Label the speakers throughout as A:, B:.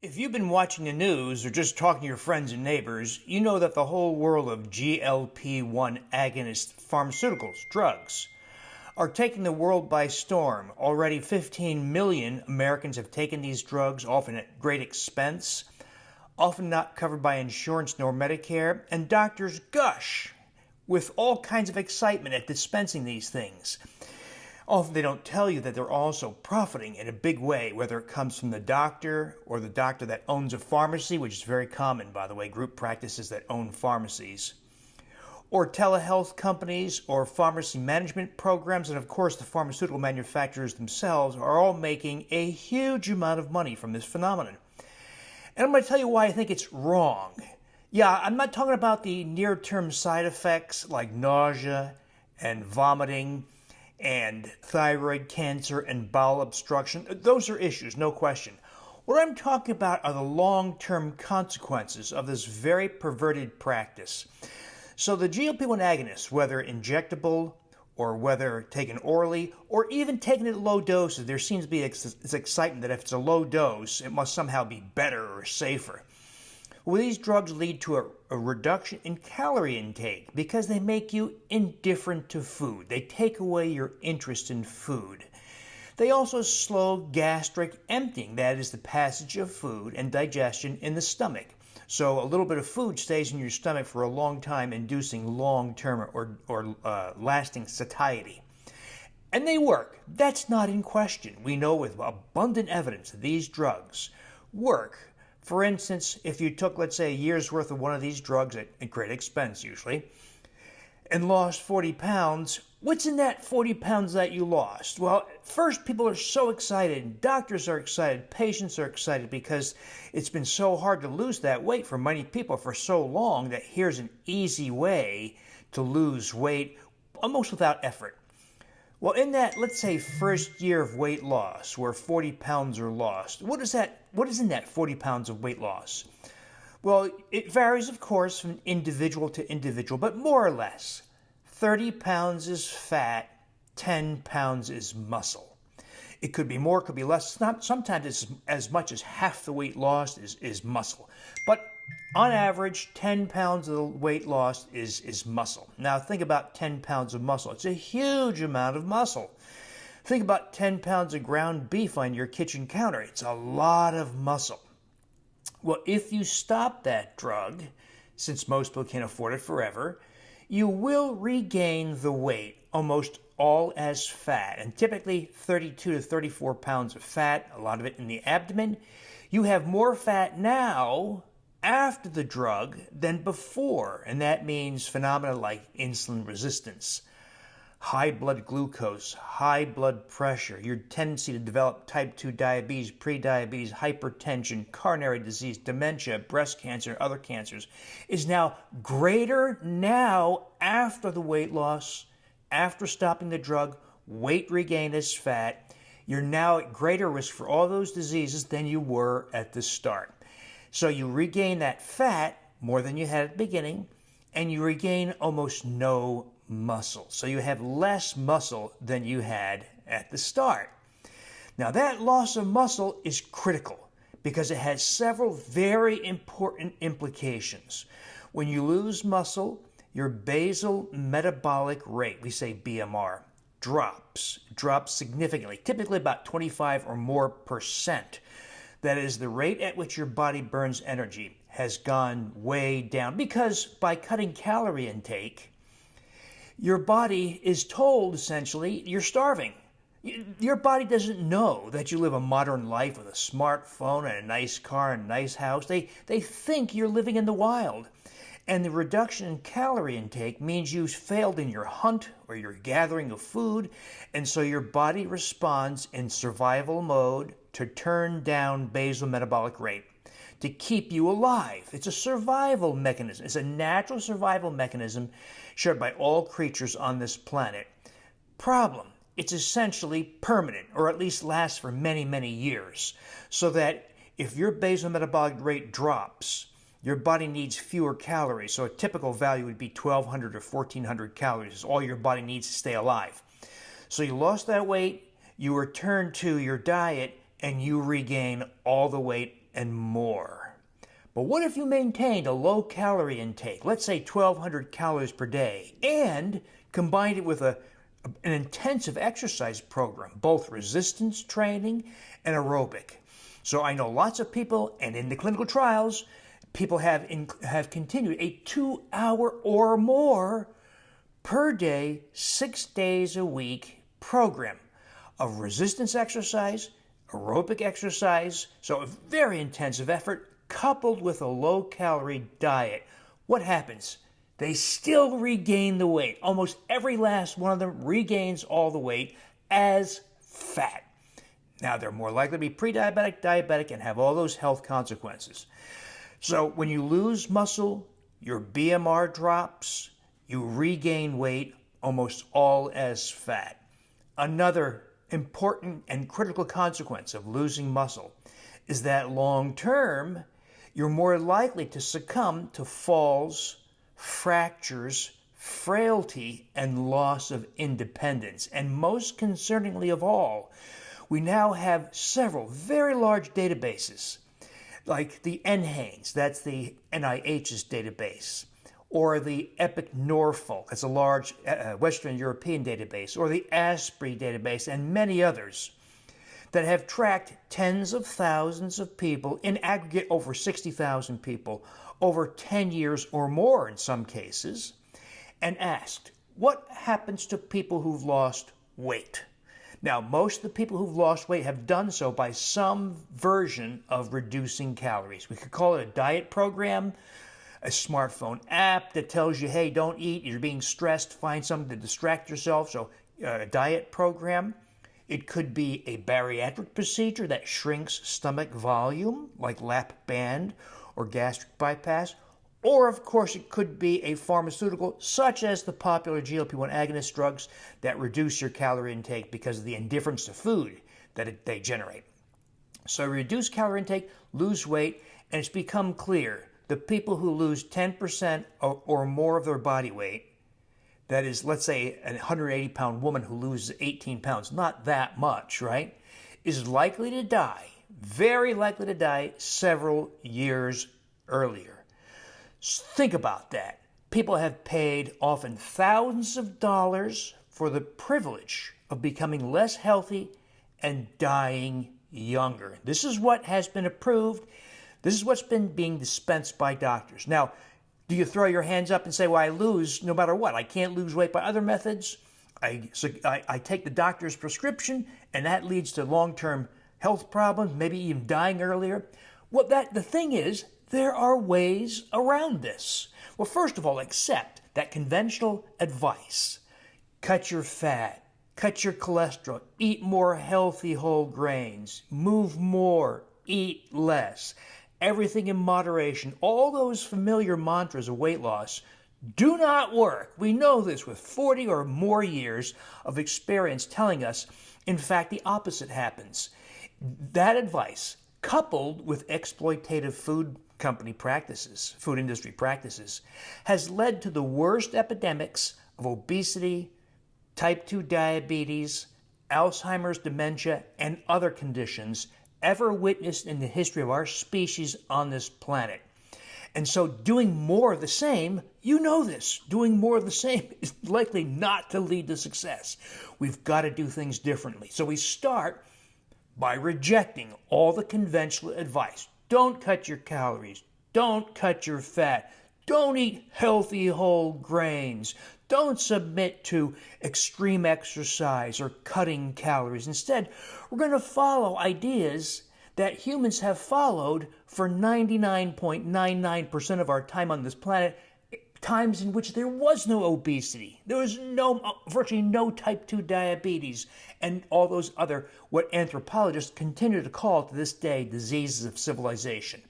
A: If you've been watching the news or just talking to your friends and neighbors, you know that the whole world of GLP-1 agonist pharmaceuticals, drugs, are taking the world by storm. Already 15 million Americans have taken these drugs, often at great expense, often not covered by insurance nor Medicare, and doctors gush with all kinds of excitement at dispensing these things. Often they don't tell you that they're also profiting in a big way, whether it comes from the doctor or the doctor that owns a pharmacy, which is very common, by the way, group practices that own pharmacies, or telehealth companies or pharmacy management programs, and of course the pharmaceutical manufacturers themselves are all making a huge amount of money from this phenomenon. And I'm going to tell you why I think it's wrong. Yeah, I'm not talking about the near-term side effects like nausea and vomiting and thyroid cancer and bowel obstruction. Those are issues, no question. What I'm talking about are the long-term consequences of this very perverted practice. So the GLP-1 agonists, whether injectable or whether taken orally or even taken at low doses, there seems to be this excitement that if it's a low dose, it must somehow be better or safer. Well, these drugs lead to a reduction in calorie intake because they make you indifferent to food. They take away your interest in food. They also slow gastric emptying, that is the passage of food and digestion in the stomach. So a little bit of food stays in your stomach for a long time, inducing long-term or lasting satiety. And they work. That's not in question. We know with abundant evidence that these drugs work. For instance, if you took, let's say, a year's worth of one of these drugs at great expense usually, and lost 40 pounds, what's in that 40 pounds that you lost? Well, first, people are so excited, doctors are excited, patients are excited because it's been so hard to lose that weight for many people for so long that here's an easy way to lose weight almost without effort. Well, in that, let's say, first year of weight loss, where 40 pounds are lost, what is in that 40 pounds of weight loss? Well, it varies, of course, from individual to individual, but more or less, 30 pounds is fat, 10 pounds is muscle. It could be more, could be less. Sometimes it's as much as half the weight lost is muscle. But on average, 10 pounds of the weight lost is muscle. Now think about 10 pounds of muscle. It's a huge amount of muscle. Think about 10 pounds of ground beef on your kitchen counter. It's a lot of muscle. Well, if you stop that drug, since most people can't afford it forever, you will regain the weight almost all as fat, and typically 32 to 34 pounds of fat, a lot of it in the abdomen. You have more fat now after the drug than before, and that means phenomena like insulin resistance, high blood glucose, high blood pressure, your tendency to develop type 2 diabetes, prediabetes, hypertension, coronary disease, dementia, breast cancer, and other cancers is now greater now after the weight loss, after stopping the drug, weight regain as fat. You're now at greater risk for all those diseases than you were at the start. So you regain that fat more than you had at the beginning, and you regain almost no muscle. So you have less muscle than you had at the start. Now that loss of muscle is critical because it has several very important implications. When you lose muscle, your basal metabolic rate, we say BMR, drops significantly, typically about 25 or more percent. That is, the rate at which your body burns energy has gone way down because by cutting calorie intake, your body is told essentially you're starving. Your body doesn't know that you live a modern life with a smartphone and a nice car and a nice house. They think you're living in the wild. And the reduction in calorie intake means you failed in your hunt or your gathering of food, and so your body responds in survival mode to turn down basal metabolic rate to keep you alive. It's a survival mechanism. It's a natural survival mechanism shared by all creatures on this planet. Problem: it's essentially permanent, or at least lasts for many, many years, so that if your basal metabolic rate drops, your body needs fewer calories. So a typical value would be 1,200 or 1,400 calories is all your body needs to stay alive. So you lost that weight, you return to your diet, and you regain all the weight and more. But what if you maintained a low-calorie intake, let's say 1,200 calories per day, and combined it with an intensive exercise program, both resistance training and aerobic? So I know lots of people, and in the clinical trials, people have continued a 2-hour or more per day, 6 days a week program of resistance exercise, aerobic exercise, so a very intensive effort coupled with a low-calorie diet. What happens? They still regain the weight. Almost every last one of them regains all the weight as fat. Now, they're more likely to be pre-diabetic, diabetic, and have all those health consequences. So when you lose muscle, your BMR drops, you regain weight, almost all as fat. Another important and critical consequence of losing muscle is that long-term, you're more likely to succumb to falls, fractures, frailty, and loss of independence. And most concerningly of all, we now have several very large databases, like the NHANES, that's the NIH's database, or the EPIC Norfolk, that's a large Western European database, or the ASPRI database, and many others that have tracked tens of thousands of people, in aggregate over 60,000 people, over 10 years or more in some cases, and asked, what happens to people who've lost weight? Now, most of the people who've lost weight have done so by some version of reducing calories. We could call it a diet program, a smartphone app that tells you, hey, don't eat, you're being stressed, find something to distract yourself, so a diet program. It could be a bariatric procedure that shrinks stomach volume, like lap band or gastric bypass. Or, of course, it could be a pharmaceutical, such as the popular GLP-1 agonist drugs that reduce your calorie intake because of the indifference to food that they generate. So reduce calorie intake, lose weight, and it's become clear the people who lose 10% or more of their body weight, that is, let's say a 180-pound woman who loses 18 pounds, not that much, right, is likely to die, very likely to die several years earlier. Think about that. People have paid often thousands of dollars for the privilege of becoming less healthy and dying younger. This is what has been approved. This is what's been being dispensed by doctors. Now, do you throw your hands up and say, well, I lose no matter what? I can't lose weight by other methods. I take the doctor's prescription, and that leads to long-term health problems, maybe even dying earlier. Well, the thing is, there are ways around this. Well, first of all, accept that conventional advice. Cut your fat, cut your cholesterol, eat more healthy whole grains, move more, eat less. Everything in moderation, all those familiar mantras of weight loss do not work. We know this with 40 or more years of experience telling us, in fact, the opposite happens. That advice, coupled with exploitative food industry practices, has led to the worst epidemics of obesity, type 2 diabetes, Alzheimer's, dementia, and other conditions ever witnessed in the history of our species on this planet. And so doing more of the same, you know this, doing more of the same is likely not to lead to success. We've got to do things differently. So we start by rejecting all the conventional advice. Don't cut your calories. Don't cut your fat. Don't eat healthy whole grains. Don't submit to extreme exercise or cutting calories. Instead, we're going to follow ideas that humans have followed for 99.99% of our time on this planet, times in which there was no obesity, there was virtually no type 2 diabetes, and all those other, what anthropologists continue to call to this day, diseases of civilization.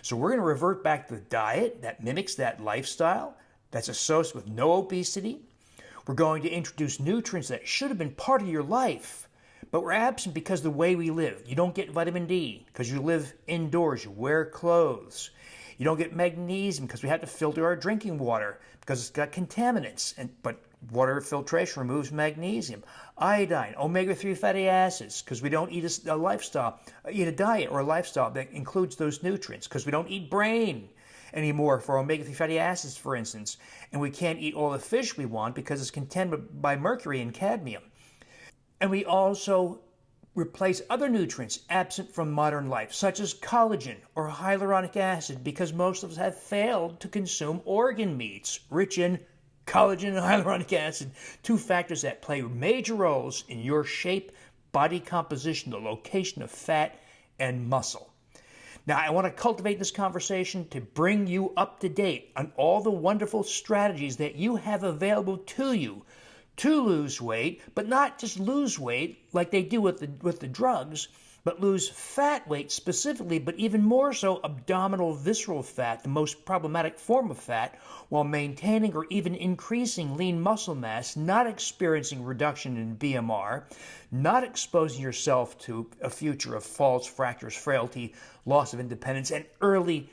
A: So we're going to revert back to the diet that mimics that lifestyle that's associated with no obesity. We're going to introduce nutrients that should have been part of your life, but we're absent because of the way we live. You don't get vitamin D because you live indoors, you wear clothes. You don't get magnesium because we have to filter our drinking water because it's got contaminants. But Water filtration removes magnesium. Iodine, omega-3 fatty acids, because we don't eat eat a diet or a lifestyle that includes those nutrients, because we don't eat brain anymore for omega-3 fatty acids, for instance. And we can't eat all the fish we want because it's contaminated by mercury and cadmium. And we also replace other nutrients absent from modern life, such as collagen or hyaluronic acid, because most of us have failed to consume organ meats rich in collagen and hyaluronic acid, two factors that play major roles in your shape, body composition, the location of fat and muscle. Now, I want to cultivate this conversation to bring you up to date on all the wonderful strategies that you have available to you to lose weight, but not just lose weight like they do with the drugs, but lose fat weight specifically, but even more so abdominal visceral fat, the most problematic form of fat, while maintaining or even increasing lean muscle mass, not experiencing reduction in BMR, not exposing yourself to a future of falls, fractures, frailty, loss of independence, and early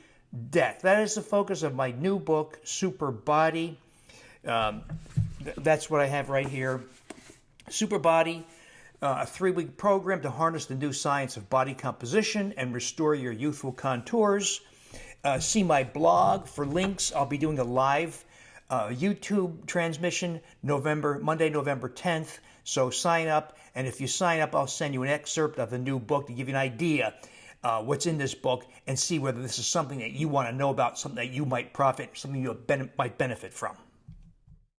A: death. That is the focus of my new book, Super Body. That's what I have right here. Super Body, a 3-week program to harness the new science of body composition and restore your youthful contours. See my blog for links. I'll be doing a live YouTube transmission Monday, November 10th. So sign up, and if you sign up, I'll send you an excerpt of the new book to give you an idea what's in this book and see whether this is something that you want to know about, something that you might profit, something you might benefit from.